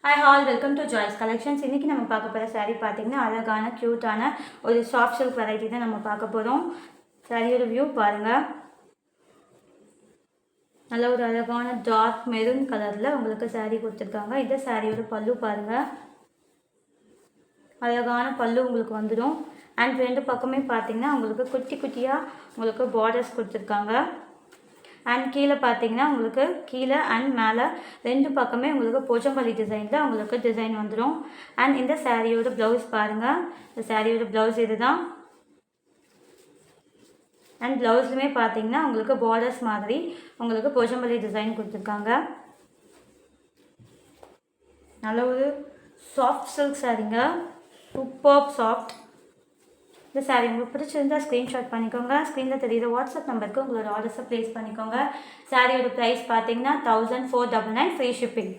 Hi all, welcome to Joy's Collections. இன்றைக்கி நம்ம பார்க்க போகிற சாரீ பார்த்திங்கன்னா அழகான க்யூட்டான ஒரு சாஃப்ட் சில்க் வெரைட்டி தான் நம்ம பார்க்க போகிறோம். சாரியோட வியூ பாருங்கள். நல்ல ஒரு அழகான டார்க் மெரூன் கலரில் உங்களுக்கு சாரீ கொடுத்துருக்காங்க. இந்த சாரியோட பல்லு பாருங்கள். அழகான பல்லு உங்களுக்கு வந்துடும். அண்ட் ரெண்டு பக்கமே பார்த்திங்கன்னா உங்களுக்கு குட்டி குட்டியாக உங்களுக்கு பார்டர்ஸ் கொடுத்துருக்காங்க. அண்ட் கீழே பார்த்தீங்கன்னா உங்களுக்கு கீழே அண்ட் மேலே ரெண்டு பக்கமே உங்களுக்கு போச்சம்பள்ளி டிசைனில் உங்களுக்கு டிசைன் வந்துடும். அண்ட் இந்த சாரியோட ப்ளவுஸ் பாருங்கள். இந்த சாரியோட ப்ளவுஸ் இது தான். அண்ட் ப்ளவுஸுமே பார்த்தீங்கன்னா உங்களுக்கு பார்டர்ஸ் மாதிரி உங்களுக்கு போச்சம்பள்ளி டிசைன் கொடுத்துருக்காங்க. நல்ல ஒரு சாஃப்ட் சில்க் சாரீங்க, சூப்பர் சாஃப்ட். இந்த சாரீ உங்களுக்கு பிடிச்சிருந்தால் ஸ்க்ரீன்ஷாட் பண்ணிக்கோங்க. ஸ்க்ரீனில் தெரியுற வாட்ஸ்அப் நம்பருக்கு உங்களோட ஆர்டர்ஸை ப்ளேஸ் பண்ணிக்கோங்க. சாரியோட ப்ரைஸ் பார்த்தீங்கன்னா 1499 ஃப்ரீ ஷிப்பிங்.